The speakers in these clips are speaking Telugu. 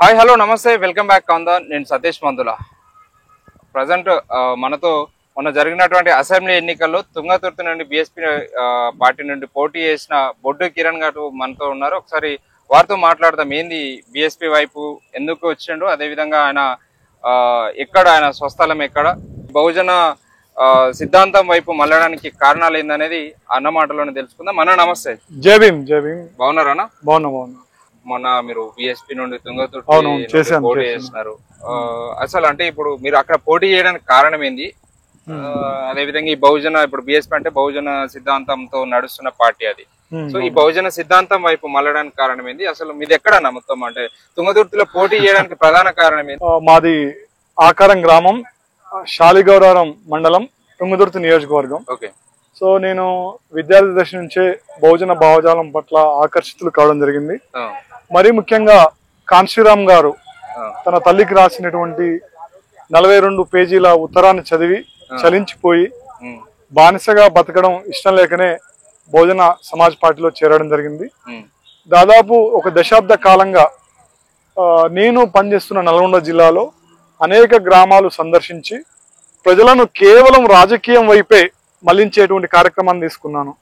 హాయ్ హలో నమస్తే వెల్కమ్ బ్యాక్ కౌందాన్ నేను సతీష్ మందుల ప్రజెంట్ మనతో మొన్న జరిగినటువంటి అసెంబ్లీ ఎన్నికల్లో తుంగతుర్తి నుండి బీఎస్పీ పార్టీ నుండి పోటీ చేసిన బొడ్డు కిరణ్ గారు మనతో ఉన్నారు. ఒకసారి వారితో మాట్లాడదాం. ఏంది బీఎస్పీ వైపు ఎందుకు వచ్చిండు, అదేవిధంగా ఆయన ఎక్కడ ఆయన స్వస్థలం ఎక్కడ, బహుజన సిద్ధాంతం వైపు మళ్ళడానికి కారణాలు ఏందనేది అన్న మాటలోనే తెలుసుకుందాం. అన్న నమస్తే. జై భీమ్. జై భీమ్. బాగున్నారన్నా? బాగున్నా. మొన్న మీరు బీఎస్పీ నుండి తుంగతుర్తి పోటీ చేస్తున్నారు. అసలు అంటే ఇప్పుడు మీరు అక్కడ పోటీ చేయడానికి కారణం ఏంది, అదేవిధంగా ఈ బహుజన ఇప్పుడు బీఎస్పీ అంటే బహుజన సిద్ధాంతంతో నడుస్తున్న పార్టీ అది. సో ఈ బహుజన సిద్ధాంతం వైపు మళ్ళడానికి కారణం ఏంది, అసలు మీది ఎక్కడన్నా మొత్తం అంటే తుంగతుర్తిలో పోటీ చేయడానికి ప్రధాన కారణం ఏంది? మాది ఆకారం గ్రామం, శాలిగౌరవరం మండలం, తుంగతుర్తి నియోజకవర్గం. ఓకే. సో నేను విద్యార్థి దశ నుంచే బహుజన భావజాలం పట్ల ఆకర్షితులు కావడం జరిగింది. మరీ ముఖ్యంగా కాన్శీరామ్ గారు తన తల్లికి రాసినటువంటి 42 పేజీల ఉత్తరాన్ని చదివి చలించిపోయి బానిసగా బతకడం ఇష్టం లేకనే బహుజన సమాజ్ పార్టీలో చేరడం జరిగింది. దాదాపు ఒక దశాబ్ద కాలంగా నేను పనిచేస్తున్న నల్గొండ జిల్లాలో అనేక గ్రామాలు సందర్శించి ప్రజలను కేవలం రాజకీయం వైపే మళ్లించేటువంటి కార్యక్రమాన్ని తీసుకున్నాను.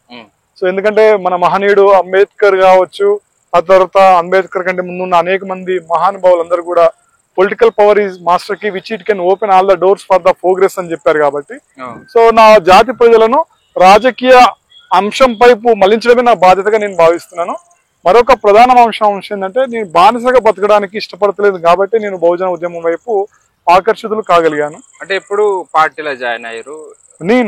సో ఎందుకంటే మన మహనీయుడు అంబేద్కర్ కావచ్చు, ఆ తర్వాత అంబేద్కర్ కంటే ముందున్న అనేక మంది మహానుభావులందరూ కూడా పొలిటికల్ పవర్ ఈజ్ మాస్టర్ కి which it can open all the doors for the progress అని చెప్పారు. కాబట్టి సో నా జాతి ప్రజలను రాజకీయ అంశం వైపు మళ్లించడమే నా బాధ్యతగా నేను భావిస్తున్నాను. మరొక ప్రధాన అంశం ఏంటంటే నేను బానిసగా బతకడానికి ఇష్టపడతలేదు కాబట్టి నేను బహుజన ఉద్యమం వైపు ఆకర్షితులు కాగలిగాను. అంటే ఎప్పుడు పార్టీలో జాయిన్ అయ్యారు? నేను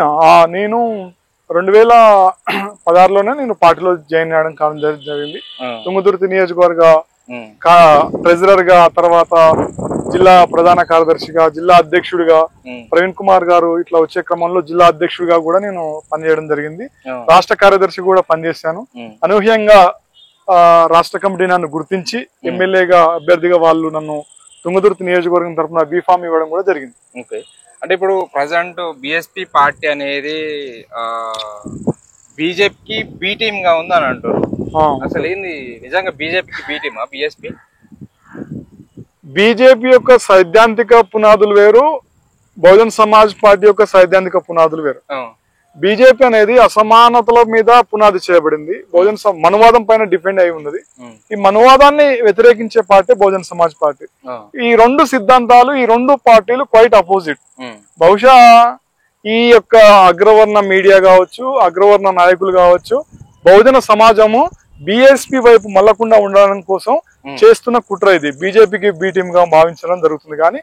2016లోనే నేను పార్టీలో జాయిన్ అవ్వడం కావడం జరిగింది. తుంగతుర్తి నియోజకవర్గ ట్రెజరర్ గా, తర్వాత జిల్లా ప్రధాన కార్యదర్శిగా, జిల్లా అధ్యక్షుడిగా ప్రవీణ్ కుమార్ గారు ఇట్లా వచ్చే క్రమంలో జిల్లా అధ్యక్షుడిగా కూడా నేను పనిచేయడం జరిగింది. రాష్ట్ర కార్యదర్శి కూడా పనిచేశాను. అనూహ్యంగా రాష్ట్ర కమిటీ నన్ను గుర్తించి ఎమ్మెల్యేగా అభ్యర్థిగా వాళ్ళు నన్ను తుంగతుర్తి నియోజకవర్గం తరఫున బీఫామ్ ఇవ్వడం కూడా జరిగింది. ఓకే. అంటే ఇప్పుడు ప్రజెంట్ బీఎస్పీ పార్టీ అనేది బీజేపీకి బీ టీమ్ గా ఉంది అని అంటారు. అసలు ఏంది నిజంగా బీజేపీకి బీ టీమా బీఎస్పీ? బీజేపీ యొక్క సైద్ధాంతిక పునాదులు వేరు, బహుజన్ సమాజ్ పార్టీ యొక్క సైద్ధాంతిక పునాదులు వేరు. బీజేపీ అనేది అసమానతల మీద పునాది చేయబడింది, బహుజన్ మనువాదం పైన డిపెండ్ అయి ఉన్నది. ఈ మనువాదాన్ని వ్యతిరేకించే పార్టీ బహుజన్ సమాజ్ పార్టీ. ఈ రెండు సిద్ధాంతాలు, ఈ రెండు పార్టీలు క్వైట్ అపోజిట్. బహుశా ఈ యొక్క అగ్రవర్ణ మీడియా కావచ్చు, అగ్రవర్ణ నాయకులు కావచ్చు, బహుజన సమాజము బీఎస్పీ వైపు మళ్ళకుండా ఉండడం కోసం చేస్తున్న కుట్ర ఇది. బీజేపీకి బీ టీమ్ గా భావించడం జరుగుతుంది. కానీ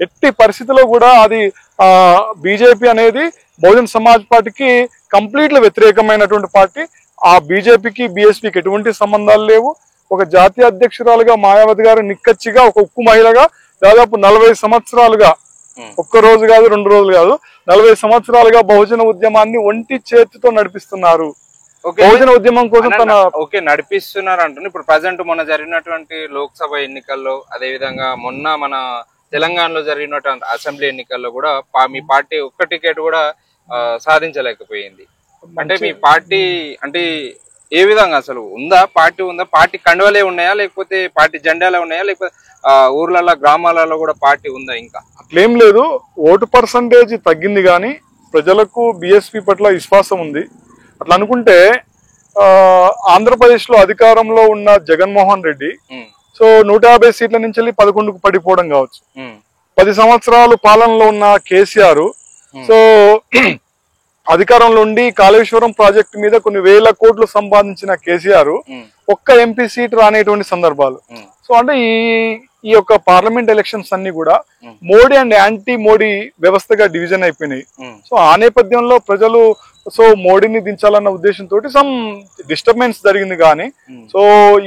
ఎట్టి పరిస్థితిలో కూడా అది బీజేపీ అనేది బహుజన్ సమాజ్ పార్టీకి కంప్లీట్లీ వ్యతిరేకమైనటువంటి పార్టీ. ఆ బీజేపీకి బీఎస్పీకి ఎటువంటి సంబంధాలు లేవు. ఒక జాతీయ అధ్యక్షురాలుగా మాయావతి గారు నిక్కచ్చిగా ఒక ఉక్కు మహిళగా దాదాపు 40 సంవత్సరాలుగా, ఒక్క రోజు కాదు 2 రోజులు కాదు, 40 సంవత్సరాలుగా బహుజన ఉద్యమాన్ని ఒంటి చేతితో నడిపిస్తున్నారు. బహుజన ఉద్యమం కోసం నడిపిస్తున్నారు అంటున్నారు. ఇప్పుడు ప్రజెంట్ మొన్న జరిగినటువంటి లోక్సభ ఎన్నికల్లో, అదే విధంగా మొన్న మన తెలంగాణలో జరిగినటువంటి అసెంబ్లీ ఎన్నికల్లో కూడా మీ పార్టీ ఒక్క టికెట్ కూడా సాధించలేకపోయింది. అంటే మీ పార్టీ అంటే ఏ విధంగా అసలు ఉందా, పార్టీ ఉందా, పార్టీ కండువలే ఉన్నాయా, లేకపోతే పార్టీ జెండాలే ఉన్నాయా, లేకపోతే ఊర్లలో గ్రామాలలో కూడా పార్టీ ఉందా? ఇంకా అట్లేం లేదు. ఓటు పర్సంటేజ్ తగ్గింది కానీ ప్రజలకు బీఎస్పీ పట్ల విశ్వాసం ఉంది. అట్లా అనుకుంటే ఆంధ్రప్రదేశ్ లో అధికారంలో ఉన్న జగన్మోహన్ రెడ్డి సో 150 సీట్ల నుంచి 11కు పడిపోవడం కావచ్చు. 10 సంవత్సరాలు పాలనలో ఉన్న కేసీఆర్ సో అధికారంలో ఉండి కాళేశ్వరం ప్రాజెక్టు మీద కొన్ని వేల కోట్లు సంపాదించిన కేసీఆర్ ఒక్క ఎంపీ సీట్ రానేటువంటి సందర్భాలు. సో అంటే ఈ యొక్క పార్లమెంట్ ఎలక్షన్స్ అన్ని కూడా మోడీ అండ్ యాంటీ మోడీ వ్యవస్థగా డివిజన్ అయిపోయినాయి. సో ఆ నేపథ్యంలో ప్రజలు సో మోడీని దించాలన్న ఉద్దేశంతో సమ్ డిస్టర్బెన్స్ జరిగింది. కానీ సో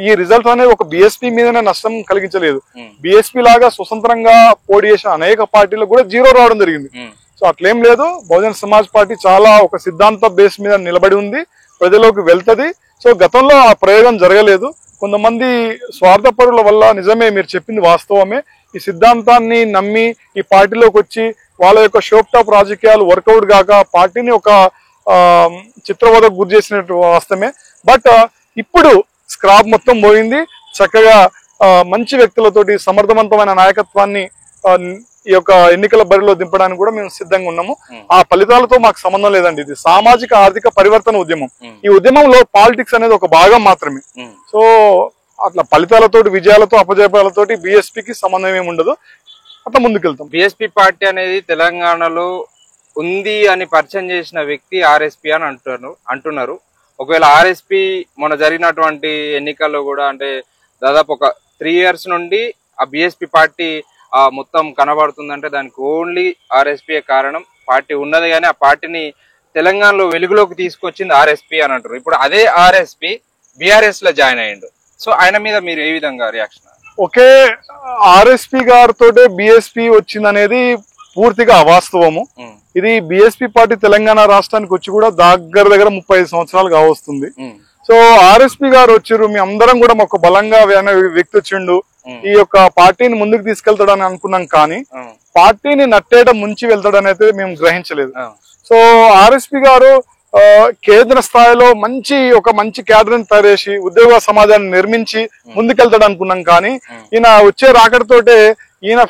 ఈ రిజల్ట్ అనేది ఒక బీఎస్పీ మీదనే నష్టం కలిగించలేదు. బీఎస్పీ లాగా స్వతంత్రంగా పోటీ చేసిన అనేక పార్టీలకు కూడా 0 రావడం జరిగింది. సో అట్లేం లేదు. బహుజన్ సమాజ్ పార్టీ చాలా ఒక సిద్ధాంత బేస్ మీద నిలబడి ఉంది, ప్రజల్లోకి వెళ్తది. సో గతంలో ఆ ప్రయోగం జరగలేదు. కొంతమంది స్వార్థపరుల వల్ల, నిజమే మీరు చెప్పింది వాస్తవమే, ఈ సిద్ధాంతాన్ని నమ్మి ఈ పార్టీలోకి వచ్చి వాళ్ళ యొక్క షోప్ టాప్ రాజకీయాలు వర్కౌట్ కాక పార్టీని ఒక చిత్రవదకు గురి చేసినట్టు వాస్తవమే. బట్ ఇప్పుడు స్క్రాప్ మొత్తం పోయింది. చక్కగా మంచి వ్యక్తులతోటి సమర్థవంతమైన నాయకత్వాన్ని ఈ యొక్క ఎన్నికల బరిలో దింపడానికి కూడా మేము సిద్ధంగా ఉన్నాము. ఆ ఫలితాలతో మాకు సంబంధం లేదండి. ఇది సామాజిక ఆర్థిక పరివర్తన ఉద్యమం. ఈ ఉద్యమంలో పాలిటిక్స్ అనేది ఒక భాగం మాత్రమే. సో అట్లా ఫలితాలతోటి, విజయాలతో, అపజయాలతోటి బీఎస్పీకి సంబంధం ఏమి ఉండదు. అట్లా ముందుకెళ్తాం. బీఎస్పీ పార్టీ అనేది తెలంగాణలో ఉంది అని పరిచయం చేసిన వ్యక్తి ఆర్ఎస్పీ అని అంటున్నారు. ఒకవేళ ఆర్ఎస్పీ మొన్న జరిగినటువంటి ఎన్నికల్లో కూడా అంటే దాదాపు ఒక 3 years నుండి ఆ బీఎస్పీ పార్టీ మొత్తం కనబడుతుందంటే దానికి ఓన్లీ ఆర్ఎస్పీ కారణం. పార్టీ ఉన్నది కానీ ఆ పార్టీని తెలంగాణలో వెలుగులోకి తీసుకొచ్చింది ఆర్ఎస్పీ అని అంటారు. ఇప్పుడు అదే ఆర్ఎస్పీ బీఆర్ఎస్ లో జాయిన్ అయ్యిండు. సో ఆయన మీద మీరు ఏ విధంగా రియాక్షన్? ఓకే, ఆర్ఎస్పీ గారితో బీఎస్పీ వచ్చిందనేది పూర్తిగా అవాస్తవము. ఇది బీఎస్పీ పార్టీ తెలంగాణ రాష్ట్రానికి వచ్చి కూడా దగ్గర 35 సంవత్సరాలు కావస్తుంది. సో ఆర్ఎస్పీ గారు వచ్చారు, మీ అందరం కూడా మాకు బలంగా వ్యక్తి వచ్చిండు, ఈ యొక్క పార్టీని ముందుకు తీసుకెళ్తాడని అనుకున్నాం. కానీ పార్టీని నట్టేట ముంచి వెళ్తాడని అయితే మేము గ్రహించలేదు. సో ఆర్ఎస్పీ గారు కేంద్ర స్థాయిలో ఒక మంచి క్యాడర్ని తయారు చేసి ఉద్యోగ సమాజాన్ని నిర్మించి ముందుకెళ్తాడు అనుకున్నాం. కానీ ఈయన వచ్చే రాకడితోటే ఈయన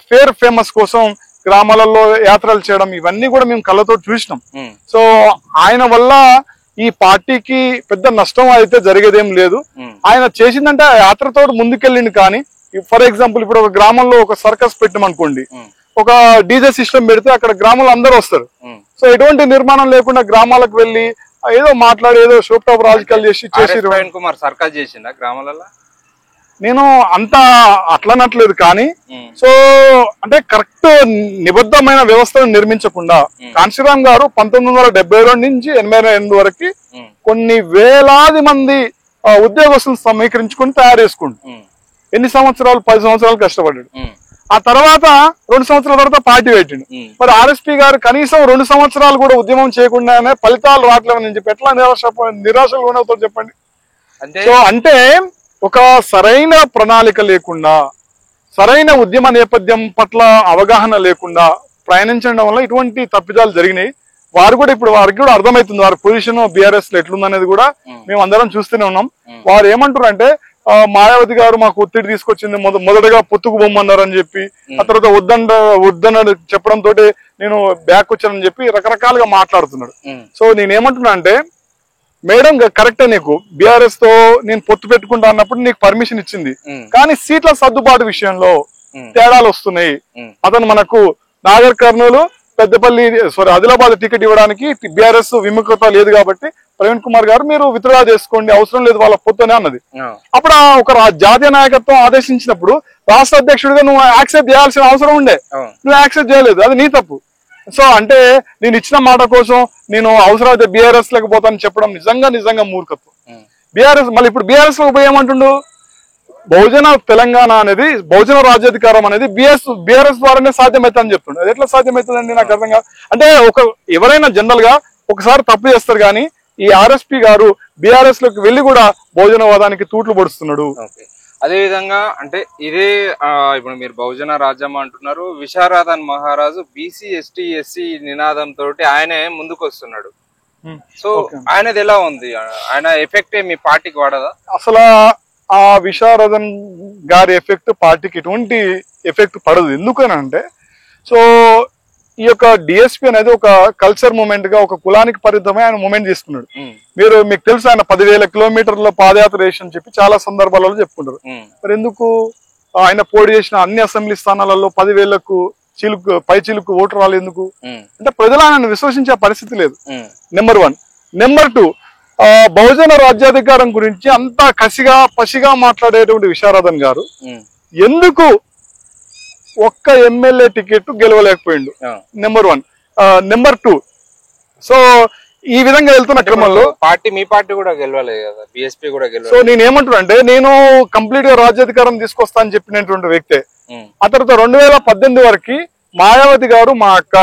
ఫేమస్ కోసం గ్రామాలలో యాత్రలు చేయడం ఇవన్నీ కూడా మేము కళ్ళతో చూసినాం. సో ఆయన వల్ల ఈ పార్టీకి పెద్ద నష్టం అయితే జరిగేదేం లేదు. ఆయన చేసిందంటే ఆ యాత్రతో ముందుకెళ్ళింది. కానీ ఫర్ ఎగ్జాంపుల్ ఇప్పుడు ఒక గ్రామంలో ఒక సర్కస్ పెట్టమనుకోండి, ఒక డీజే సిస్టమ్ పెడితే అక్కడ గ్రామంలో అందరూ వస్తారు. సో ఎటువంటి నిర్మాణం లేకుండా గ్రామాలకు వెళ్లి ఏదో మాట్లాడి ఏదో షోటాప్ రాజకీయాలు చేసి కుమార్ సర్కస్ చేసిందా గ్రామాలలో? నేను అంతా అట్లనట్లేదు. కానీ సో అంటే కరెక్ట్ నిబద్ధమైన వ్యవస్థను నిర్మించకుండా కాంశీరామ్ గారు 1972 నుంచి 88 వరకు కొన్ని వేలాది మంది ఉద్యోగస్తులను సమీకరించుకుని తయారు చేసుకుంటారు. ఎన్ని సంవత్సరాలు? 10 సంవత్సరాలు కష్టపడ్డాడు. ఆ తర్వాత 2 సంవత్సరాల తర్వాత పార్టీ పెట్టిండు. మరి ఆర్ఎస్పీ గారు కనీసం 2 సంవత్సరాలు కూడా ఉద్యమం చేయకుండానే ఫలితాలు రావట్లేదని చెప్పి ఎట్లా నిరాశలు ఉండవుతారు చెప్పండి? సో అంటే ఒక సరైన ప్రణాళిక లేకుండా, సరైన ఉద్యమ నేపథ్యం పట్ల అవగాహన లేకుండా ప్రయాణించడం వల్ల ఇటువంటి తప్పిదాలు జరిగినాయి. వారికి కూడా అర్థమవుతుంది వారి పొజిషన్ బీఆర్ఎస్ లో ఎట్లుందనేది కూడా మేము అందరం చూస్తూనే ఉన్నాం. వారు ఏమంటారు అంటే మాయావతి గారు మాకు ఒత్తిడి తీసుకొచ్చింది, మొదటగా పొత్తుకు బొమ్మన్నారని చెప్పి, ఆ తర్వాత వద్దన్న చెప్పడం తోటి నేను బ్యాక్ వచ్చానని చెప్పి రకరకాలుగా మాట్లాడుతున్నాడు. సో నేనేమంటున్నా అంటే మేడం కరెక్టే, నీకు బీఆర్ఎస్ తో నేను పొత్తు పెట్టుకుంటా అన్నప్పుడు నీకు పర్మిషన్ ఇచ్చింది. కానీ సీట్ల సర్దుబాటు విషయంలో తేడాలు వస్తున్నాయి. అతను మనకు నాగర్ కర్నూలు, పెద్దపల్లి, ఆదిలాబాద్ టికెట్ ఇవ్వడానికి బీఆర్ఎస్ విముఖత లేదు కాబట్టి ప్రవీణ్ కుమార్ గారు మీరు విత్డ్రా చేసుకోండి, అవసరం లేదు వాళ్ళ పొత్తునే అన్నది. అప్పుడు ఒక జాతీయ నాయకత్వం ఆదేశించినప్పుడు రాష్ట్ర అధ్యక్షుడిగా నువ్వు యాక్సెప్ట్ చేయాల్సిన అవసరం ఉండే, నువ్వు యాక్సెప్ట్ చేయలేదు, అది నీ తప్పు. సో అంటే నేను ఇచ్చిన మాట కోసం నేను అవసరమైతే బీఆర్ఎస్ లేకపోతాను చెప్పడం నిజంగా మూర్ఖత్వం. బీఆర్ఎస్ మళ్ళీ ఇప్పుడు బీఆర్ఎస్ లో ఏమంటుండు, బహుజన తెలంగాణ అనేది, బహుజన రాజ్యాధికారం అనేది బీఆర్ఎస్ ద్వారానే సాధ్యమవుతుందని చెప్తుండే. అది ఎట్లా సాధ్యమవుతుందండి? నాకు అర్థం కాదు. అంటే ఎవరైనా జనరల్ గా ఒకసారి తప్పు చేస్తారు, కానీ ఈ ఆర్ఎస్పీ గారు బీఆర్ఎస్ లోకి వెళ్లి కూడా బహుజనవాదానికి తూట్లు పొడుస్తున్నాడు. అదే విధంగా అంటే ఇదే ఇప్పుడు మీరు బహుజన రాజ్యం అంటున్నారు, విశారదన్ మహారాజు బీసీ ఎస్టీ ఎస్సీ నినాదంతో ఆయనే ముందుకు వస్తున్నాడు. సో ఆయనది ఎలా ఉంది? ఆయన ఎఫెక్ట్ మీ పార్టీకి వాడదా? అసలు ఆ విశారదన్ గారి ఎఫెక్ట్ పార్టీకి ఎటువంటి ఎఫెక్ట్ పడదు. ఎందుకనంటే సో ఈ యొక్క డిఎస్పీ అనేది ఒక కల్చర్ మూమెంట్ గా, ఒక కులానికి పరిమితమై ఆయన మూమెంట్ తీసుకున్నాడు. మీకు తెలుసు ఆయన 10,000 కిలోమీటర్ల పాదయాత్ర చేసి అని చెప్పి చాలా సందర్భాలలో చెప్పుకుంటారు. మరి ఎందుకు ఆయన పోటీ చేసిన అన్ని అసెంబ్లీ స్థానాలలో 10,000కు పై చిలుకు ఓటు రాలేదు ఎందుకు? అంటే ప్రజలు ఆయనను విశ్వసించే పరిస్థితి లేదు. నెంబర్ 1. నెంబర్ 2, బహుజన రాజ్యాధికారం గురించి అంతా పసిగా మాట్లాడేటువంటి విశారదన్ గారు ఎందుకు ఒక్క ఎమ్మెల్యే టికెట్ గెలవలేకపోయిండు? నెంబర్ 1. నెంబర్ 2, సో ఈ విధంగా వెళ్తున్న క్రమంలో మీ పార్టీ కూడా గెలవలేదు కదా, బీఎస్పీ కూడా గెలవలేదు. సో నేనేమంటున్నా అంటే నేను కంప్లీట్ గా రాజ్యాధికారం తీసుకొస్తా అని చెప్పినటువంటి వ్యక్తే. ఆ తర్వాత 2018 వరకు మాయావతి గారు మా అక్క,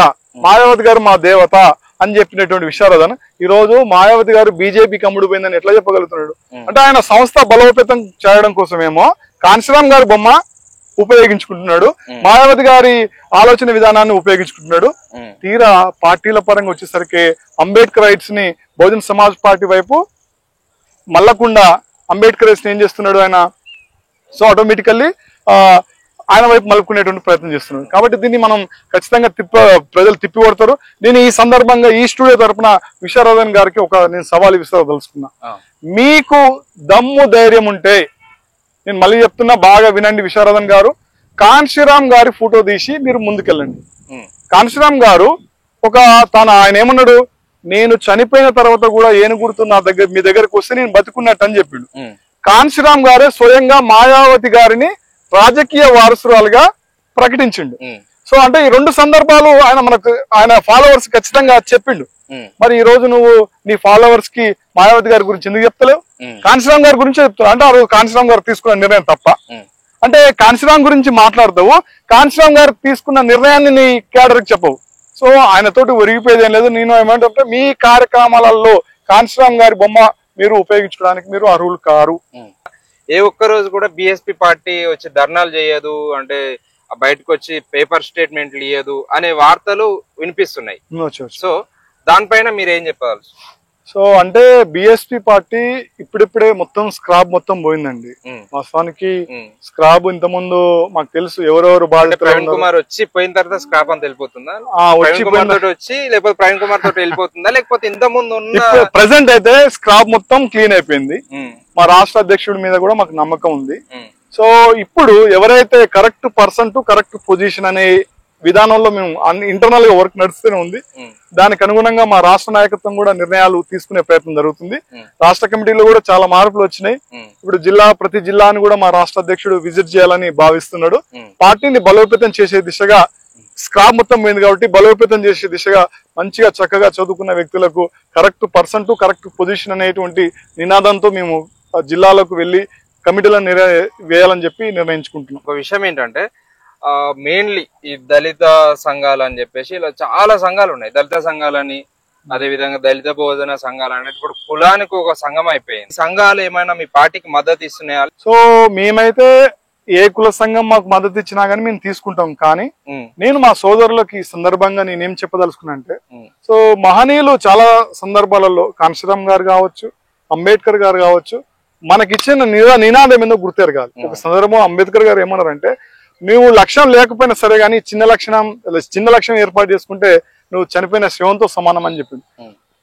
మాయావతి గారు మా దేవత అని చెప్పినటువంటి విశారదన్ ఈ రోజు మాయావతి గారు బీజేపీకి అమ్ముడు పోయిందని ఎట్లా చెప్పగలుగుతున్నాడు? అంటే ఆయన సంస్థ బలోపేతం చేయడం కోసమేమో కాంశీరామ్ గారి బొమ్మ ఉపయోగించుకుంటున్నాడు, మాయావతి గారి ఆలోచన విధానాన్ని ఉపయోగించుకుంటున్నాడు. తీరా పార్టీల పరంగా వచ్చేసరికి అంబేద్కర్ రైట్స్ ని బహుజన సమాజ్ పార్టీ వైపు మల్లకుండా అంబేద్కర్ రైట్స్ ని ఏం చేస్తున్నాడు? ఆయన సో ఆటోమేటికల్లీ ఆయన వైపు మలుపుకునేటువంటి ప్రయత్నం చేస్తున్నారు. కాబట్టి దీన్ని మనం ఖచ్చితంగా ప్రజలు తిప్పి కొడతారు. నేను ఈ సందర్భంగా ఈ స్టూడియో తరపున విశారదన్ గారికి నేను సవాల్ విసిరదలుచుకున్నా. మీకు దమ్ము ధైర్యం ఉంటే, నేను మళ్ళీ చెప్తున్నా, బాగా వినండి విశారదన్ గారు, కాన్షీరామ్ గారి ఫోటో తీసి మీరు ముందుకెళ్ళండి. కాన్షీరామ్ గారు ఆయన ఏమన్నాడు, నేను చనిపోయిన తర్వాత కూడా ఏనుగుర్తు మీ దగ్గరకు వస్తే నేను బతుకున్నట్టు అని చెప్పిండు. కాన్షీరామ్ గారే స్వయంగా మాయావతి గారిని రాజకీయ వారసురాలుగా ప్రకటించిండు. సో అంటే ఈ రెండు సందర్భాలు ఆయన ఫాలోవర్స్ ఖచ్చితంగా చెప్పిండు. మరి ఈ రోజు నువ్వు నీ ఫాలోవర్స్ కి మాయావతి గారి గురించి ఎందుకు చెప్తలేవు? కాన్షీరామ్ గారి గురించి చెప్తావు అంటే ఆ రోజు కాన్షీరామ్ గారు తీసుకున్న నిర్ణయం తప్ప అంటే కాన్షీరామ్ గురించి మాట్లాడతావు, కాన్షీరామ్ గారు తీసుకున్న నిర్ణయాన్ని నీ క్యాడర్కి చెప్పవు. సో ఆయనతోటి ఒరిగిపోయేది ఏం లేదు. నేను ఏమంటే మీ కార్యక్రమాలలో కాన్షీరామ్ గారి బొమ్మ మీరు ఉపయోగించుకోవడానికి మీరు అర్హులు కారు. ఏ ఒక్క రోజు కూడా బిఎస్పీ పార్టీ వచ్చి ధర్నాలు చేయదు, అంటే బయటకు వచ్చి పేపర్ స్టేట్మెంట్లు ఇయ్యదు అనే వార్తలు వినిపిస్తున్నాయి. సో దానిపైన మీరు ఏం చెప్పాలి? సో అంటే బిఎస్పీ పార్టీ ఇప్పుడిప్పుడే మొత్తం స్క్రాబ్ మొత్తం పోయిందండి. వాస్తవానికి స్క్రాబ్ ఇంత ముందు మాకు తెలుసు ఎవరెవరు బాధ్యత. ప్రవీణ్ కుమార్ వచ్చి పోయిన తర్వాత స్క్రాబ్ అంతా వెళ్ళిపోతుందా? వచ్చి లేకపోతే ప్రవీణ్ కుమార్ తోటి వెళ్ళిపోతుందా, లేకపోతే ఇంత ముందు ప్రెసెంట్ అయితే స్క్రాబ్ మొత్తం క్లీన్ అయిపోయింది. మా రాష్ట్ర అధ్యక్షుడి మీద కూడా మాకు నమ్మకం ఉంది. సో ఇప్పుడు ఎవరైతే correct person to correct position అనే విధానంలో మేము ఇంటర్నల్ గా వర్క్ నడుస్తూనే ఉంది. దానికి అనుగుణంగా మా రాష్ట్ర నాయకత్వం కూడా నిర్ణయాలు తీసుకునే ప్రయత్నం జరుగుతుంది. రాష్ట్ర కమిటీలో కూడా చాలా మార్పులు వచ్చినాయి. ఇప్పుడు ప్రతి జిల్లాను కూడా మా రాష్ట్ర అధ్యక్షుడు విజిట్ చేయాలని భావిస్తున్నాడు. పార్టీని బలోపేతం చేసే దిశగా స్క్రాబ్ మొత్తం పోయింది కాబట్టి బలోపేతం చేసే దిశగా మంచిగా చక్కగా చదువుకున్న వ్యక్తులకు correct person to correct position అనేటువంటి నినాదంతో మేము జిల్లాలకు వెళ్లి కమిటీలను వేయాలని చెప్పి నిర్ణయించుకుంటున్నాం. ఒక విషయం ఏంటంటే మెయిన్లీ ఈ దళిత సంఘాలు అని చెప్పేసి ఇలా చాలా సంఘాలు ఉన్నాయి. దళిత సంఘాలని, అదే విధంగా దళిత భోజన సంఘాలు అనేది ఇప్పుడు కులానికి ఒక సంఘం అయిపోయింది. సంఘాలు ఏమైనా మీ పార్టీకి మద్దతు ఇస్తున్నాయా? సో మేమైతే ఏ కుల సంఘం మాకు మద్దతు ఇచ్చినా గానీ మేము తీసుకుంటాం. కానీ నేను మా సోదరులకి ఈ సందర్భంగా నేనేం చెప్పదలుచుకున్నా అంటే, సో మహనీయులు చాలా సందర్భాలలో కాన్షీరామ్ గారు కావచ్చు, అంబేద్కర్ గారు కావచ్చు, మనకిచ్చిన నినాదం ఏందో గుర్తెరగాలి. ఒక సందర్భం అంబేద్కర్ గారు ఏమన్నారంటే, నువ్వు లక్ష్యం లేకపోయినా సరే గానీ చిన్న లక్ష్యం ఏర్పాటు చేసుకుంటే నువ్వు చనిపోయిన శివంతో సమానం అని చెప్పింది.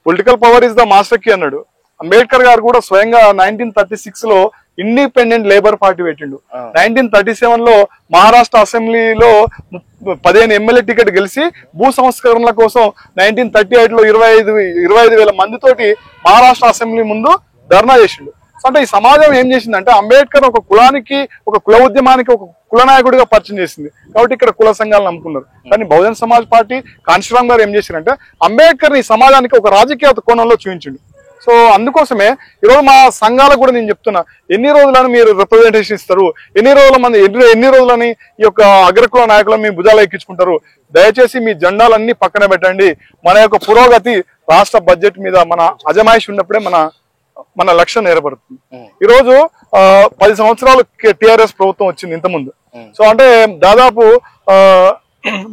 Political power is the master key అన్నాడు. అంబేద్కర్ గారు కూడా స్వయంగా 1936 లో ఇండిపెండెంట్ లేబర్ పార్టీ పెట్టిండు. 1937 లో మహారాష్ట్ర అసెంబ్లీలో 15 ఎమ్మెల్యే టికెట్ గెలిచి భూ సంస్కరణల కోసం 1938 లో 25,000 మందితోటి మహారాష్ట్ర అసెంబ్లీ ముందు ధర్నా చేసిండు. అంటే ఈ సమాజం ఏం చేసిందంటే అంబేద్కర్ ఒక కులానికి, ఒక కుల ఉద్యమానికి ఒక కుల నాయకుడిగా పరిచయం చేసింది. కాబట్టి ఇక్కడ కుల సంఘాలు నమ్ముకున్నారు. కానీ బహుజన్ సమాజ్ పార్టీ కాన్షీరామ్ గారు ఏం చేశారంటే అంబేద్కర్ ఈ సమాజానికి ఒక రాజకీయ కోణంలో చూపించిండు. సో అందుకోసమే ఈరోజు మా సంఘాలకు కూడా నేను చెప్తున్నా, ఎన్ని రోజులని మీరు రిప్రజెంటేషన్ ఇస్తారు, ఎన్ని రోజులని ఈ యొక్క అగ్రకుల నాయకులను మీ భుజాలు ఎక్కించుకుంటారు? దయచేసి మీ జెండాలన్నీ పక్కన పెట్టండి. మన యొక్క పురోగతి రాష్ట్ర బడ్జెట్ మీద మన అజమాయిషి ఉన్నప్పుడే మన లక్ష్యం నెరవేరుతుంది. ఈ రోజు 10 సంవత్సరాలు టిఆర్ఎస్ ప్రభుత్వం వచ్చింది ఇంతకుముందు. సో అంటే దాదాపు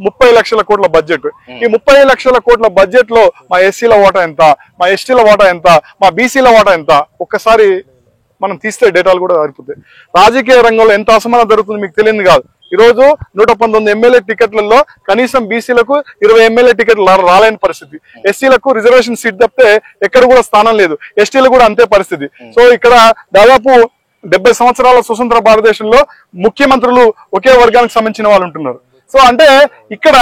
30 లక్షల కోట్ల బడ్జెట్. ఈ 30 లక్షల కోట్ల బడ్జెట్ లో మా ఎస్సీల వాటా ఎంత, మా ఎస్టీల వాటా ఎంత, మా బీసీల వాటా ఎంత ఒక్కసారి మనం తీస్తే డేటాలు కూడా సరిపోతాయి. రాజకీయ రంగంలో ఎంత అసమానత జరుగుతుంది మీకు తెలియదు కాదు. ఈ రోజు 119 ఎమ్మెల్యే టికెట్లలో కనీసం బీసీలకు 20 ఎమ్మెల్యే టికెట్లు రాలేని పరిస్థితి. ఎస్సీలకు రిజర్వేషన్ సీట్ తప్పితే ఎక్కడ కూడా స్థానం లేదు. ఎస్టీలకు కూడా అంతే పరిస్థితి. సో ఇక్కడ దాదాపు 70 సంవత్సరాల స్వతంత్ర భారతదేశంలో ముఖ్యమంత్రులు ఒకే వర్గానికి సంబంధించిన వాళ్ళు ఉంటున్నారు. సో అంటే ఇక్కడ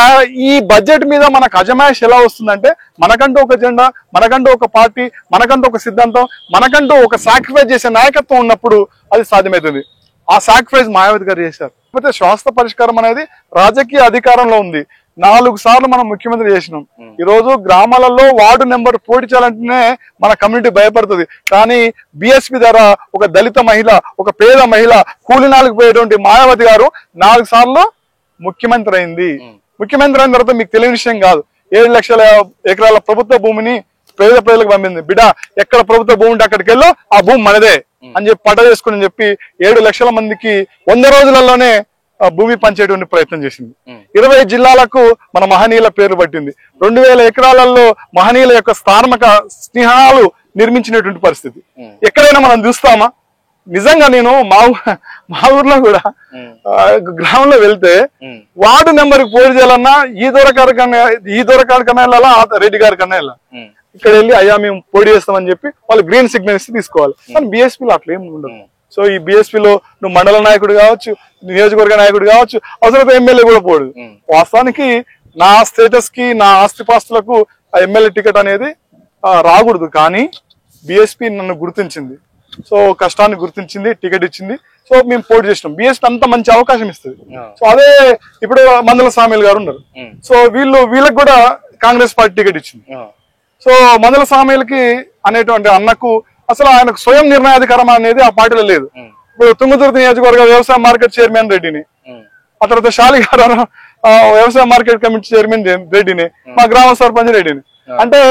ఈ బడ్జెట్ మీద మనకు అజమాయిష్ ఎలా వస్తుందంటే, మనకంటూ ఒక జెండా, మనకంటూ ఒక పార్టీ, మనకంటూ ఒక సిద్ధాంతం, మనకంటూ ఒక సాక్రిఫైస్ చేసే నాయకత్వం ఉన్నప్పుడు అది సాధ్యమవుతుంది. ఆ సాక్రిఫైస్ మాయావతి గారు చేశారు. కాకపోతే శాశ్వత పరిష్కారం అనేది రాజకీయ అధికారంలో ఉంది. 4 సార్లు మనం ముఖ్యమంత్రి చేసినాం. ఈ రోజు గ్రామాలలో వార్డు నెంబర్ పోటీ చేయాలంటేనే మన కమ్యూనిటీ భయపడుతుంది. కానీ బిఎస్పీ ద్వారా ఒక దళిత మహిళ, ఒక పేద మహిళ, కూలినాలకు పోయేటువంటి మాయావతి గారు 4 సార్లు ముఖ్యమంత్రి అయింది. ముఖ్యమంత్రి అయిన తర్వాత మీకు తెలియని విషయం కాదు, 7 లక్షల ఎకరాల ప్రభుత్వ భూమిని పేద ప్రజలకు పంపింది. బిడ్డ ఎక్కడ ప్రభుత్వ భూమి ఉంటే అక్కడికి వెళ్ళు, ఆ భూమి మనదే అని చెప్పి పట్ట చేసుకుని చెప్పి 7 లక్షల మందికి 100 రోజులలోనే భూమి పంచేటువంటి ప్రయత్నం చేసింది. 20 జిల్లాలకు మన మహనీయుల పేరు పట్టింది. 2000 ఎకరాలలో మహనీయుల యొక్క స్థానిక స్నేహాలు నిర్మించినటువంటి పరిస్థితి ఎక్కడైనా మనం చూస్తామా? నిజంగా నేను మా ఊర్లో కూడా గ్రామంలో వెళ్తే వార్డు నెంబర్ పోటీ చేయాలన్నా ఈ దొరకాడి కన్నా వెళ్ళాలా రెడ్డి గారి కన్నా వెళ్ళాలి. ఇక్కడ వెళ్ళి అయ్యా మేము పోటీ చేస్తామని చెప్పి వాళ్ళు గ్రీన్ సిగ్నల్ ఇస్తే తీసుకోవాలి. కానీ బీఎస్పీలో అట్లా ఏమి ఉండదు. సో ఈ బీఎస్పీలో నువ్వు మండల నాయకుడు కావచ్చు, నియోజకవర్గ నాయకుడు కావచ్చు, అవసరమైతే ఎమ్మెల్యే కూడా పోడు. వాస్తవానికి నా స్టేటస్ కి నా ఆస్తిపాస్తులకు ఆ ఎమ్మెల్యే టికెట్ అనేది రాకూడదు. కానీ బీఎస్పీ నన్ను గుర్తించింది, సో కష్టాన్ని గుర్తించింది, టికెట్ ఇచ్చింది. సో మేము పోటీ చేసినాం. బీఎస్పీ అంత మంచి అవకాశం ఇస్తుంది. సో అదే ఇప్పుడు మందల సామీల్ గారు ఉన్నారు. సో వీళ్ళకి కూడా కాంగ్రెస్ పార్టీ టికెట్ ఇచ్చింది. సో మందల సామీలకి అనేటువంటి అన్నకు అసలు ఆయనకు స్వయం నిర్ణయాధికారం అనేది ఆ పార్టీలో లేదు. ఇప్పుడు తుంగతుర్తి నియోజకవర్గ వ్యవసాయ మార్కెట్ చైర్మన్ రెడ్డిని, ఆ తర్వాత షాలి గారు వ్యవసాయ మార్కెట్ కమిటీ చైర్మన్ రెడ్డిని, మా గ్రామ సర్పంచ్ రెడ్డిని. అంటే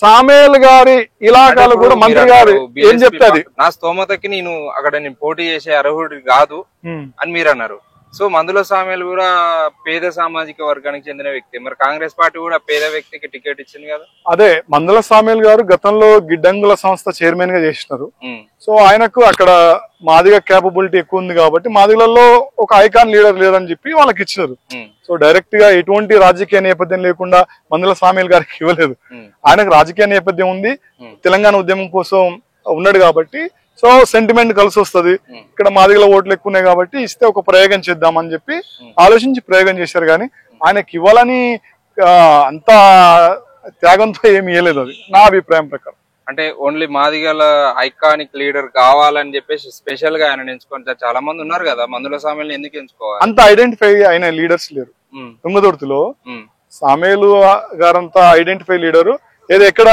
సామేల్ గారి ఇలాకాలు కూడా మంత్రి గారు ఏం చెప్తాది, నా స్తోమతకి నేను పోటీ చేసే అర్హుడు కాదు అని మీరు అన్నారు. సో మందుల సామేల్ కూడా పేద సామాజిక వర్గానికి చెందిన వ్యక్తి. మరి కాంగ్రెస్ పార్టీ కూడా పేద వ్యక్తికి టికెట్ ఇచ్చింది కదా. అదే మందుల సామేల్ గారు గతంలో గిడ్డంగుల సంస్థ చైర్మన్ గా చేసినారు. సో ఆయనకు అక్కడ మాదిగ క్యాపబిలిటీ ఎక్కువ ఉంది కాబట్టి మాదిగలలో ఒక ఐకాన్ లీడర్ లేదని చెప్పి వాళ్ళకి ఇచ్చినారు. సో డైరెక్ట్ గా ఎటువంటి రాజకీయ నేపథ్యం లేకుండా మందుల సామేల్ గారికి ఇవ్వలేదు. ఆయనకు రాజకీయ నేపథ్యం ఉంది, తెలంగాణ ఉద్యమం కోసం ఉన్నాడు కాబట్టి సో సెంటిమెంట్ కలిసి వస్తుంది. ఇక్కడ మాదిగల ఓట్లు ఎక్కువ ఉన్నాయి కాబట్టి ఇస్తే ఒక ప్రయోగం చేద్దామని చెప్పి ఆలోచించి ప్రయోగం చేశారు. కానీ ఆయనకి ఇవ్వాలని అంత త్యాగంతో ఏమి ఇవ్వలేదు. అది నా అభిప్రాయం ప్రకారం. అంటే ఓన్లీ మాదిగల ఐకానిక్ లీడర్ కావాలని చెప్పేసి స్పెషల్ గా ఆయన ఎంచుకొని చాలా మంది ఉన్నారు కదా, మందుల సామేల్ని ఎందుకు ఎంచుకోవాలి? అంత ఐడెంటిఫై అయిన లీడర్స్ లేరు తుంగతుర్తిలో. సామేలు గారంతా ఐడెంటిఫై లీడరు ఏదో ఎక్కడ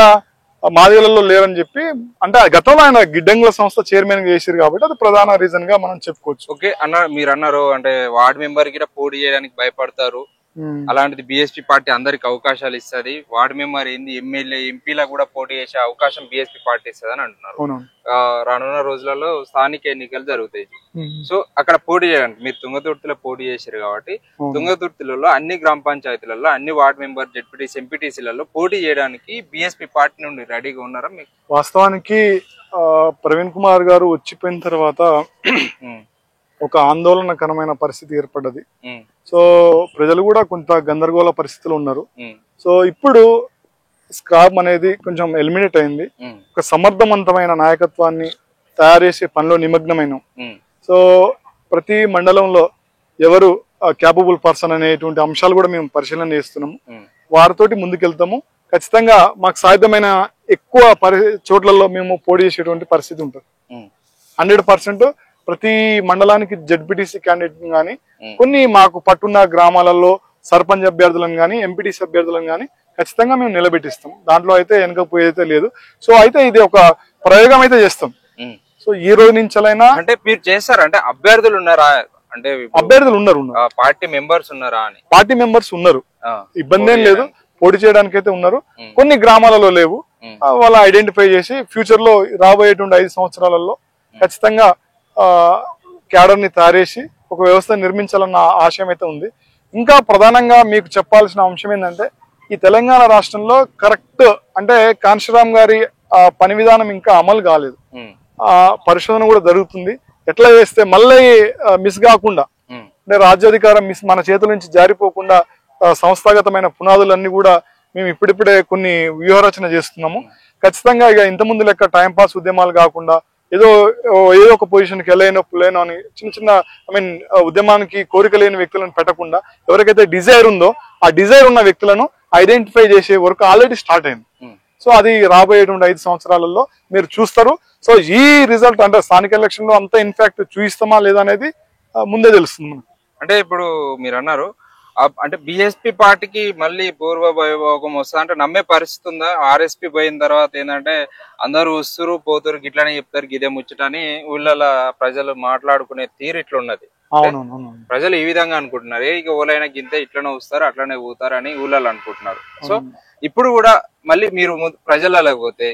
మాదిగలలో లేరని చెప్పి, అంటే గతంలో ఆయన గిడ్డంగుల సంస్థ చైర్మన్ చేశారు కాబట్టి అది ప్రధాన రీజన్ గా మనం చెప్పుకోవచ్చు. ఓకే మీరు అన్నారు అంటే వార్డు మెంబర్ కి పోటీ చేయడానికి భయపడతారు, అలాంటిది బీఎస్పీ పార్టీ అందరికి అవకాశాలు ఇస్తుంది, వార్డు మెంబర్ ఏంది ఎమ్మెల్యే ఎంపీలా కూడా పోటీ చేసే అవకాశం బీఎస్పీ పార్టీ ఇస్తుంది అని అంటున్నారు. రానున్న రోజులలో స్థానిక ఎన్నికలు జరుగుతాయి. సో అక్కడ పోటీ చేయడానికి మీరు తుంగతుర్తిలో పోటీ చేశారు కాబట్టి తుంగతుర్తిలలో అన్ని గ్రామ పంచాయతీలలో అన్ని వార్డు మెంబర్ జెడ్పీటీసీ ఎంపీటీసీలలో పోటీ చేయడానికి బీఎస్పీ పార్టీ నుండి రెడీగా ఉన్నారా? మీకు వాస్తవానికి ప్రవీణ్ కుమార్ గారు వచ్చిపోయిన తర్వాత ఒక ఆందోళనకరమైన పరిస్థితి ఏర్పడ్డది. సో ప్రజలు కూడా కొంత గందరగోళ పరిస్థితులు ఉన్నారు. సో ఇప్పుడు స్క్రాప్ అనేది కొంచెం ఎలిమినేట్ అయింది. ఒక సమర్థవంతమైన నాయకత్వాన్ని తయారు చేసే పనిలో నిమగ్నమైన. సో ప్రతి మండలంలో ఎవరు క్యాపబుల్ పర్సన్ అనేటువంటి అంశాలు కూడా మేము పరిశీలన చేస్తున్నాము. వారితోటి ముందుకెళ్తాము. ఖచ్చితంగా మాకు సాధ్యమైన ఎక్కువ చోట్లలో మేము పోటీ చేసేటువంటి పరిస్థితి ఉంటుంది. 100% ప్రతి మండలానికి జెడ్పీటీసీ క్యాండిడేట్ గానీ, కొన్ని మాకు పట్టున్న గ్రామాలలో సర్పంచ్ అభ్యర్థులను గానీ, ఎంపీటీసీ అభ్యర్థులను గానీ ఖచ్చితంగా మేము నిలబెట్టిస్తాం. దాంట్లో అయితే వెనకపోయేదైతే లేదు. సో అయితే ఇది ఒక ప్రయోగం అయితే చేస్తాం. సో ఈ రోజు నుంచైనా అంటే మీరు చేస్తారు అంటే అభ్యర్థులు ఉన్నారా? అంటే అభ్యర్థులు ఉన్నారు, పార్టీ మెంబర్స్ ఉన్నారా అని? పార్టీ మెంబర్స్ ఉన్నారు, ఇబ్బంది ఏం లేదు. పోటీ చేయడానికి అయితే ఉన్నారు. కొన్ని గ్రామాలలో లేవు, వాళ్ళ ఐడెంటిఫై చేసి ఫ్యూచర్ లో రాబోయేటువంటి 5 సంవత్సరాలలో ఖచ్చితంగా క్యాడర్ ని తయారేసి ఒక వ్యవస్థ నిర్మించాలన్న ఆశయం అయితే ఉంది. ఇంకా ప్రధానంగా మీకు చెప్పాల్సిన అంశం ఏంటంటే ఈ తెలంగాణ రాష్ట్రంలో కరెక్ట్ అంటే కాంశీరామ్ గారి పని విధానం ఇంకా అమలు కాలేదు. పరిశోధన కూడా జరుగుతుంది. ఎట్లా చేస్తే మళ్ళీ మిస్ కాకుండా, అంటే రాజ్యాధికారం మన చేతుల నుంచి జారిపోకుండా సంస్థాగతమైన పునాదులన్నీ కూడా మేము ఇప్పుడిప్పుడే కొన్ని వ్యూహరచన చేస్తున్నాము. ఖచ్చితంగా ఇక ఇంతకుముందు లెక్క టైంపాస్ ఉద్యమాలు కాకుండా ఏదో ఒక పొజిషన్కి వెళ్ళైనో అని చిన్న ఉద్యమానికి కోరిక లేని వ్యక్తులను పెట్టకుండా ఎవరికైతే డిజైర్ ఉందో ఆ డిజైర్ ఉన్న వ్యక్తులను ఐడెంటిఫై చేసే వర్క్ ఆల్రెడీ స్టార్ట్ అయింది. సో అది రాబోయేటువంటి 5 సంవత్సరాలలో మీరు చూస్తారు. సో ఈ రిజల్ట్ అంటే స్థానిక ఎలక్షన్ లో అంతా ఇన్ఫాక్ట్ చూపిస్తామా లేదా అనేది ముందే తెలుస్తుంది మనకు. అంటే ఇప్పుడు మీరు అన్నారు అంటే బీఎస్పీ పార్టీకి మళ్ళీ పూర్వ వైభోగం వస్తా అంటే నమ్మే పరిస్థితి ఉందా? ఆర్ఎస్పీ పోయిన తర్వాత ఏంటంటే అందరూ వస్తురు పోతురు గిట్లనే చెప్తారు, గిదే ముచ్చటని ఊళ్ళలో ప్రజలు మాట్లాడుకునే తీరు ఇట్లున్నది. ప్రజలు ఈ విధంగా అనుకుంటున్నారు, ఇక ఊళ్ళైనా గింతే ఇట్లనే వస్తారు అట్లనే పోతారు అని ఊళ్ళలో అనుకుంటున్నారు. సో ఇప్పుడు కూడా మళ్ళీ మీరు ప్రజలలో పోతే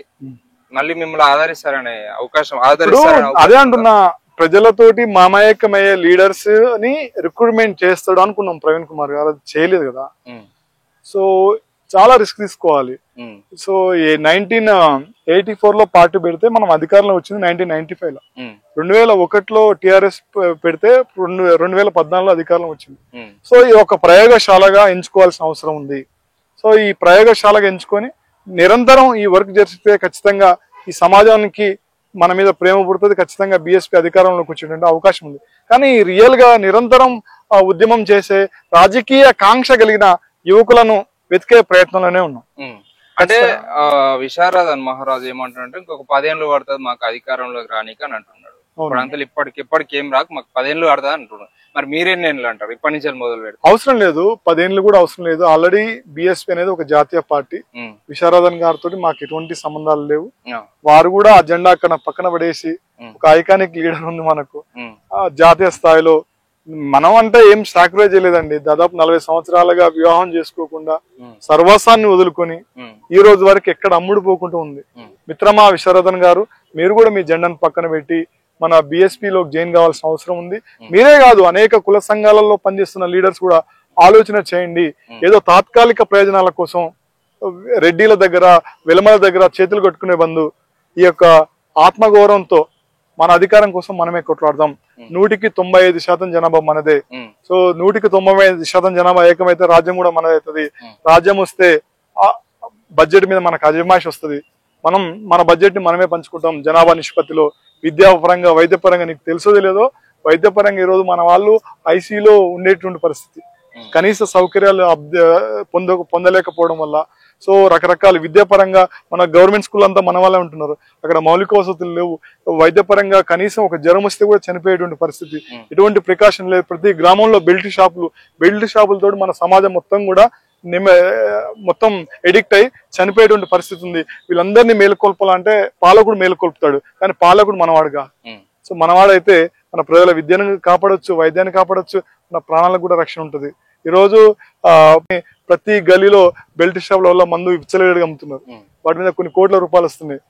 మళ్ళీ మిమ్మల్ని ఆదరిస్తారనే అవకాశం అదే అంటున్నా. ప్రజలతోటి మమేకమయ్యే లీడర్స్ ని రిక్రూట్మెంట్ చేస్తాడు అనుకున్నాం ప్రవీణ్ కుమార్ గారు, అది చేయలేదు కదా. సో చాలా రిస్క్ తీసుకోవాలి. సో 19 84 లో పార్టీ పెడితే మనం అధికారంలో వచ్చింది 1995 లో. 2001లో టిఆర్ఎస్ పెడితే 2014లో అధికారంలో వచ్చింది. సో ఇది ఒక ప్రయోగశాలగా ఎంచుకోవాల్సిన అవసరం ఉంది. సో ఈ ప్రయోగశాలగా ఎంచుకొని నిరంతరం ఈ వర్క్ చేస్తే ఖచ్చితంగా ఈ సమాజానికి మన మీద ప్రేమ పుడుతుంది. ఖచ్చితంగా బీఎస్పీ అధికారంలోకి వచ్చేటువంటి అవకాశం ఉంది. కానీ రియల్ గా నిరంతరం ఉద్యమం చేసే రాజకీయ కాంక్ష కలిగిన యువకులను వెతికే ప్రయత్నంలోనే ఉన్నాం. అంటే విశారదన్ మహారాజు ఏమంటున్నారంటే ఇంకొక 10 ఏళ్ళు పడుతుంది మాకు అధికారంలోకి రానిక అని అంటున్నాడు. ఇప్పుడంతా ఇప్పటికి ఏం రాక మాకు 10 ఏళ్ళు పడుతుంది అంటున్నాడు. మరి మీరెన్ని ఏళ్ళు అంటారు ఇప్పటి నుంచి మొదలు పెడితే? అవసరం లేదు, 10 ఏళ్ళు కూడా అవసరం లేదు. ఆల్రెడీ బీఎస్పీ అనేది ఒక జాతీయ పార్టీ. విశారదన్ గారితో మాకు ఎటువంటి సంబంధాలు లేవు. వారు కూడా ఆ జెండా అక్కడ పక్కన పడేసి ఒక ఐకానిక్ లీడర్ ఉంది మనకు జాతీయ స్థాయిలో. మనం అంటే ఏం సాక్రిఫైస్ చేయలేదండి. దాదాపు 40 సంవత్సరాలుగా వివాహం చేసుకోకుండా సర్వస్వాన్ని వదులుకొని ఈ రోజు వరకు ఎక్కడ అమ్ముడు పోకుండా ఉంది. మిత్రమా విశారదన్ గారు, మీరు కూడా మీ జెండాను పక్కన పెట్టి మన బీఎస్పీలో జాయిన్ కావాల్సిన అవసరం ఉంది. మీరే కాదు, అనేక కుల సంఘాలలో పనిచేస్తున్న లీడర్స్ కూడా ఆలోచన చేయండి. ఏదో తాత్కాలిక ప్రయోజనాల కోసం రెడ్డిల దగ్గర వెలమల దగ్గర చేతులు కట్టుకునే బంధు ఈ యొక్క ఆత్మగౌరవంతో మన అధికారం కోసం మనమే కొట్లాడదాం. 100% జనాభా మనదే. సో 100% జనాభా ఏకమైతే రాజ్యం కూడా మనదే అవుతుంది. రాజ్యం వస్తే బడ్జెట్ మీద మనకు అజమాయిషి వస్తుంది. మనం మన బడ్జెట్ ని మనమే పంచుకుంటాం జనాభా నిష్పత్తిలో. విద్యాపరంగా వైద్యపరంగా నీకు తెలుసోది లేదో, వైద్యపరంగా ఈరోజు మన వాళ్ళు ఐసీలో ఉండేటువంటి పరిస్థితి, కనీస సౌకర్యాలు పొందలేకపోవడం వల్ల. సో రకరకాల విద్యాపరంగా మన గవర్నమెంట్ స్కూల్ అంతా మన వాళ్ళే ఉంటున్నారు, అక్కడ మౌలిక వసతులు లేవు. వైద్యపరంగా కనీసం ఒక జ్వరం వస్తే కూడా చనిపోయేటువంటి పరిస్థితి, ఎటువంటి ప్రికాషన్ లేదు. ప్రతి గ్రామంలో బెల్ట్ షాపులతో మన సమాజం మొత్తం కూడా మొత్తం ఎడిక్ట్ అయి చనిపోయేటువంటి పరిస్థితి ఉంది. వీళ్ళందరినీ మేలుకొల్పాలంటే పాలకుడు మేలుకొల్పుతాడు, కానీ పాలకుడు మనవాడుగా. సో మనవాడైతే మన ప్రజల విద్యను కాపాడొచ్చు, వైద్యాన్ని కాపాడొచ్చు, మన ప్రాణాలకు కూడా రక్షణ ఉంటుంది. ఈరోజు ప్రతి గలీలో బెల్ట్ షాపుల వల్ల మందు విచ్చలవిడిగా అమ్ముతున్నారు. వాటి మీద కొన్ని కోట్ల రూపాయలు వస్తున్నాయి.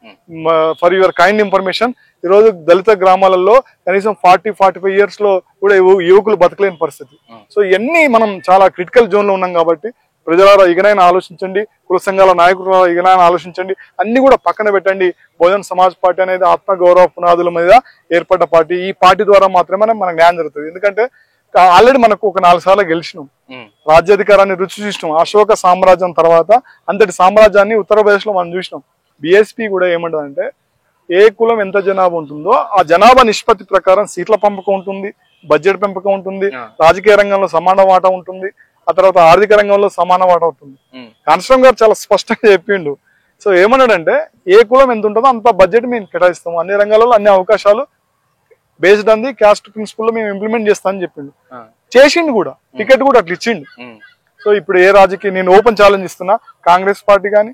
ఫర్ యువర్ కైండ్ ఇన్ఫర్మేషన్, ఈరోజు దళిత గ్రామాలలో కనీసం 40-45 ఇయర్స్ లో కూడా యువకులు బతకలేని పరిస్థితి. సో ఇవన్నీ మనం చాలా క్రిటికల్ జోన్ లో ఉన్నాం కాబట్టి ప్రజలారా ఇకనైనా ఆలోచించండి, కుల సంఘాల నాయకులు ఇకనైనా ఆలోచించండి, అన్ని కూడా పక్కన పెట్టండి. బహుజన్ సమాజ్ పార్టీ అనేది ఆత్మగౌరవ పునాదుల మీద ఏర్పడ్డ పార్టీ. ఈ పార్టీ ద్వారా మాత్రమే మనకు న్యాయం జరుగుతుంది. ఎందుకంటే ఆల్రెడీ మనకు ఒక 4 సార్లు గెలిచినాం, రాజ్యాధికారాన్ని రుచి చూసినాం. అశోక సామ్రాజ్యం తర్వాత అంతటి సామ్రాజ్యాన్ని ఉత్తరప్రదేశ్ లో మనం చూసినాం. బీఎస్పీ కూడా ఏమంటదంటే ఏ కులం ఎంత జనాభా ఉంటుందో ఆ జనాభా నిష్పత్తి ప్రకారం సీట్ల పెంపకం ఉంటుంది, బడ్జెట్ పెంపకం ఉంటుంది, రాజకీయ రంగంలో సమాన వాటా ఉంటుంది, ఆ తర్వాత ఆర్థిక రంగంలో సమాన వాటా అవుతుంది. కాన్స్టమ్ గారు చాలా స్పష్టంగా చెప్పిండు. సో ఏమన్నాడంటే ఏ కులం ఎంత ఉంటుందో అంత బడ్జెట్ మేము కేటాయిస్తాము, అన్ని రంగాలలో అన్ని అవకాశాలు based on the caste principle లో మేము ఇంప్లిమెంట్ చేస్తామని చెప్పిండు. చేసిండు కూడా, టికెట్ కూడా అట్లా ఇచ్చిండు. సో ఇప్పుడు ఏ రాజకీయ, నేను ఓపెన్ ఛాలెంజ్ ఇస్తున్నా, కాంగ్రెస్ పార్టీ కానీ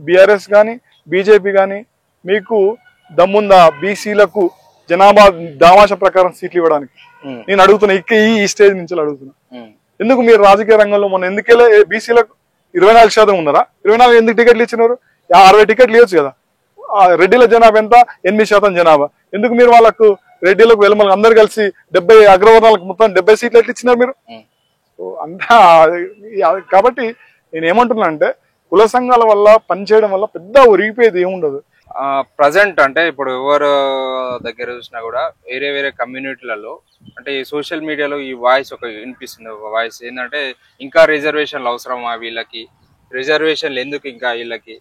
బీఆర్ఎస్ కానీ బీజేపీ కానీ మీకు దమ్ముందా బీసీలకు జనాభా దామాష ప్రకారం సీట్లు ఇవ్వడానికి? నేను అడుగుతున్నా, ఈ స్టేజ్ నుంచి అడుగుతున్నా. ఎందుకు మీరు రాజకీయ రంగంలో మొన్న ఎందుకెళ్ళే బీసీలకు 24% ఉన్నారా? 24 ఎందుకు టికెట్లు ఇచ్చినారు? 60 టికెట్లు ఇవ్వచ్చు కదా. రెడ్డిల జనాభా ఎంత? 8% జనాభా. ఎందుకు మీరు వాళ్ళకు రెడ్డిలకు వెలమలకు అందరు కలిసి 70 అగ్రవర్ణాలకు మొత్తం 70 సీట్లు ఎట్లా ఇచ్చినారు మీరు? అంతా కాబట్టి నేను ఏమంటున్నా అంటే కుల సంఘాల వల్ల పనిచేయడం వల్ల పెద్ద ఒరిగిపోయేది ఏముండదు. ప్రజెంట్ అంటే ఇప్పుడు ఎవరు దగ్గర చూసినా కూడా వేరే వేరే కమ్యూనిటీలలో అంటే ఈ సోషల్ మీడియాలో ఈ వాయిస్ ఒక వినిపిస్తుంది. ఒక వాయిస్ ఏంటంటే ఇంకా రిజర్వేషన్లు అవసరమా వీళ్ళకి, రిజర్వేషన్లు ఎందుకు ఇంకా వీళ్ళకి,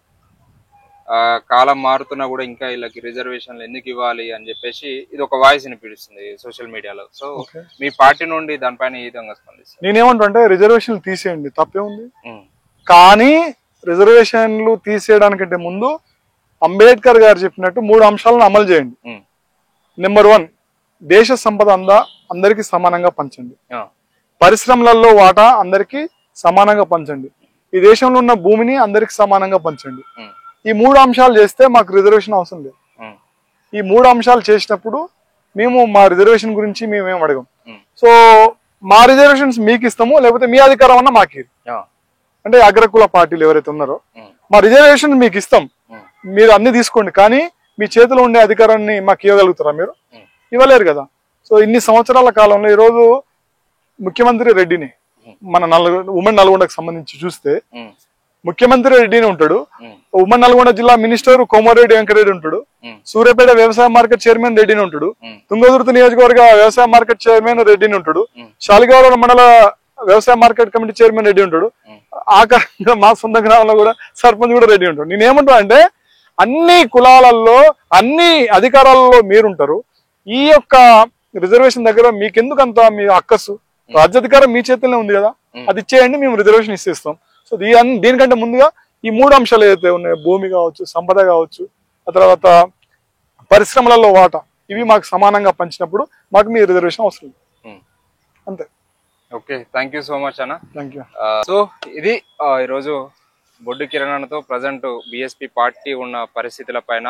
కాలం మారుతున్నా కూడా ఇంకా వీళ్ళకి రిజర్వేషన్లు ఎందుకు ఇవ్వాలి అని చెప్పేసి ఇది ఒక వాయిస్ వినిపిస్తుంది సోషల్ మీడియాలో. సో మీ పార్టీ నుండి దానిపైన ఈ విధంగా స్పందిస్తుంది. నేనేమంటే రిజర్వేషన్లు తీసేయండి, తప్పే ఉంది. కానీ రిజర్వేషన్లు తీసేయడానికంటే ముందు అంబేద్కర్ గారు చెప్పినట్టు 3 అంశాలను అమలు చేయండి. నెంబర్ 1, దేశ సంపద అందరికి సమానంగా పంచండి. పరిశ్రమలలో వాటా అందరికి సమానంగా పంచండి. ఈ దేశంలో ఉన్న భూమిని అందరికి సమానంగా పంచండి. ఈ 3 అంశాలు చేస్తే మాకు రిజర్వేషన్ అవసరం లేదు. ఈ 3 అంశాలు చేసినప్పుడు మేము మా రిజర్వేషన్ గురించి మేమేం అడగం. సో మా రిజర్వేషన్స్ మీకు ఇస్తాము, లేకపోతే మీ అధికారం అన్నా మాకు, అంటే అగ్రకుల పార్టీలు ఎవరైతే ఉన్నారో మా రిజర్వేషన్ మీకు ఇస్తాం, మీరు అన్ని తీసుకోండి, కానీ మీ చేతిలో ఉండే అధికారాన్ని మాకు ఇవ్వగలుగుతారా? మీరు ఇవ్వలేరు కదా. సో ఇన్ని సంవత్సరాల కాలంలో ఈరోజు ముఖ్యమంత్రి రెడ్డిని మన ఉమ్మడి నల్గొండకు సంబంధించి చూస్తే ముఖ్యమంత్రి రెడ్డిని ఉంటాడు, ఉమ్మడి నల్గొండ జిల్లా మినిస్టర్ కోమారెడ్డి వెంకరెడ్డి ఉంటాడు, సూర్యాపేట వ్యవసాయ మార్కెట్ చైర్మన్ రెడ్డిని ఉంటాడు, తుంగతుర్తి నియోజకవర్గ వ్యవసాయ మార్కెట్ చైర్మన్ రెడ్డిని ఉంటాడు, శాలిగౌరవ మండల వ్యవసాయ మార్కెట్ కమిటీ చైర్మన్ రెడ్డి ఉంటాడు, ఆకారంగా మా సొంత గ్రామంలో కూడా సర్పంచ్ కూడా రెడ్డి ఉంటాడు. నేనేమంటా అంటే అన్ని కులాలలో అన్ని అధికారాలలో మీరుంటారు. ఈ యొక్క రిజర్వేషన్ దగ్గర మీకెందుకంత మీ అక్కసు, రాజ్యాధికారం మీ చేతుల్లోనే ఉంది కదా, అది ఇచ్చేయండి, మేము రిజర్వేషన్ ఇస్తాం. సో దీనికంటే ముందుగా ఈ 3 అంశాలు ఏదైతే ఉన్నాయో, భూమి కావచ్చు, సంపద కావచ్చు, ఆ తర్వాత పరిశ్రమలలో వాటా, ఇవి మాకు సమానంగా పంచినప్పుడు మాకు మీ రిజర్వేషన్ అవసరం. అంతే. Okay, thank you so much అన్న. Thank you. సో ఇది ఈరోజు బొడ్డు కిరణ్ అన్నతో ప్రజెంట్ బిఎస్పి పార్టీ ఉన్న పరిస్థితుల పైన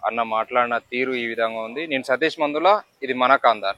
అన్న మాట్లాడిన తీరు ఈ విధంగా ఉంది. నేను సతీష్ మందుల, ఇది మన కాందార్.